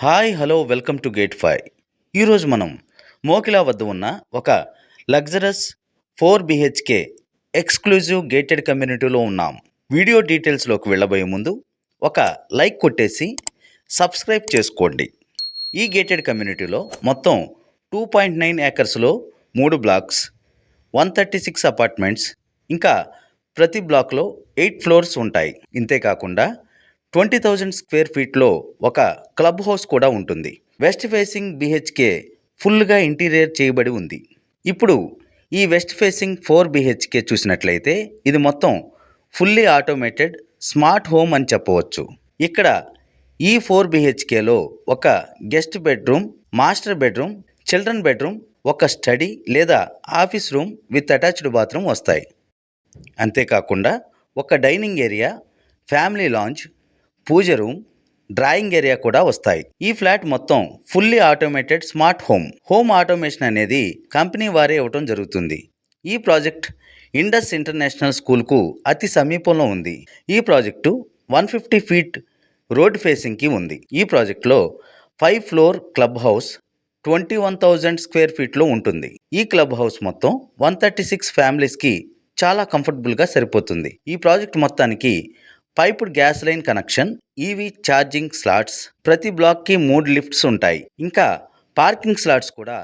Hi hello welcome to gate 5. ఈరోజు మనం మోకిలా వద్ద ఉన్న ఒక లగ్జరస్ 4 BHK ఎక్స్క్లూజివ్ గేటెడ్ కమ్యూనిటీలో ఉన్నాం. వీడియో డీటెయిల్స్లోకి వెళ్ళబోయే ముందు ఒక లైక్ కొట్టేసి సబ్స్క్రైబ్ చేసుకోండి. ఈ గేటెడ్ కమ్యూనిటీలో మొత్తం 2.9 ఏకర్స్లో 3 బ్లాక్స్, 136 అపార్ట్మెంట్స్, ఇంకా ప్రతి బ్లాక్లో 8 ఫ్లోర్స్ ఉంటాయి. ఇంతేకాకుండా 20,000 స్క్వేర్ ఫీట్లో ఒక క్లబ్ హౌస్ కూడా ఉంటుంది. వెస్ట్ ఫేసింగ్ BHK ఫుల్గా ఇంటీరియర్ చేయబడి ఉంది. ఇప్పుడు ఈ వెస్ట్ ఫేసింగ్ 4 BHK చూసినట్లయితే ఇది మొత్తం ఫుల్లీ ఆటోమేటెడ్ స్మార్ట్ హోమ్ అని చెప్పవచ్చు. ఇక్కడ ఈ 4 BHKలో ఒక guest bedroom, master bedroom, children bedroom, ఒక స్టడీ లేదా office room with attached bathroom వస్తాయి. అంతేకాకుండా ఒక డైనింగ్ ఏరియా, ఫ్యామిలీ లాంజ్, పూజ రూమ్, డ్రాయింగ్ ఏరియా కూడా వస్తాయి. ఈ ఫ్లాట్ మొత్తం fully automated smart home automation అనేది కంపెనీ వారే ఇవ్వటం జరుగుతుంది. ఈ ప్రాజెక్ట్ ఇండస్ ఇంటర్నేషనల్ స్కూల్కు అతి సమీపంలో ఉంది. ఈ ప్రాజెక్టు 150 ఫీట్ రోడ్ ఫేసింగ్కి ఉంది. ఈ ప్రాజెక్టులో 5 ఫ్లోర్ క్లబ్ హౌస్ 21,000 స్క్వేర్ ఫీట్లో ఉంటుంది. ఈ క్లబ్ హౌస్ మొత్తం 136 ఫ్యామిలీస్కి చాలా కంఫర్టబుల్గా సరిపోతుంది. ఈ ప్రాజెక్ట్ మొత్తానికి piped gas line connection, EV charging slots, ప్రతి బ్లాక్కి 3 లిఫ్ట్స్ ఉంటాయి. ఇంకా పార్కింగ్ స్లాట్స్ కూడా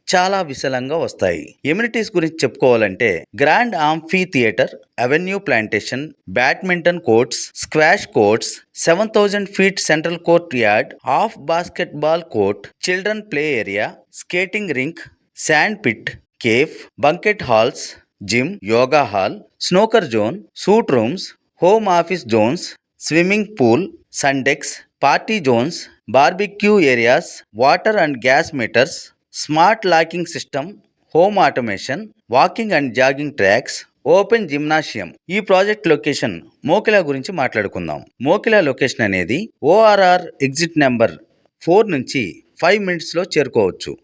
చాలా విశాలంగా వస్తాయి. ఎమ్యూనిటీస్ గురించి చెప్పుకోవాలంటే grand amphitheatre, avenue plantation, badminton courts, squash courts, 7,000 feet central courtyard, half basketball court, children play area, skating rink, sand pit, cafe, banquet halls, gym, yoga hall, snooker zone, suite rooms, home office zones, swimming pool, sundecks, party zones, barbecue areas, water and gas meters, smart locking system, home automation, walking and jogging tracks, open gymnasium. ఈ project location Mokila గురించి మాట్లాడుకుందాం. Mokila location అనేది ORR exit number 4 నుంచి 5 మినిట్స్లో చేరుకోవచ్చు.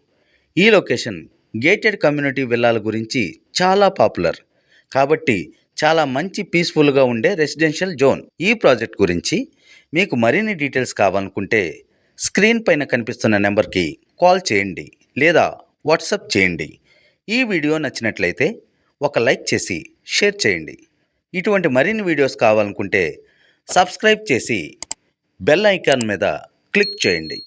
ఈ location gated community విల్లాల గురించి చాలా పాపులర్ కాబట్టి చాలా మంచి పీస్ఫుల్గా ఉండే రెసిడెన్షియల్ జోన్. ఈ ప్రాజెక్ట్ గురించి మీకు మరిన్ని డీటెయిల్స్ కావాలనుకుంటే స్క్రీన్ పైన కనిపిస్తున్న నెంబర్కి కాల్ చేయండి లేదా వాట్సాప్ చేయండి. ఈ వీడియో నచ్చినట్లయితే ఒక లైక్ చేసి షేర్ చేయండి. ఇటువంటి మరిన్ని వీడియోస్ కావాలనుకుంటే సబ్స్క్రైబ్ చేసి బెల్ ఐకాన్ మీద క్లిక్ చేయండి.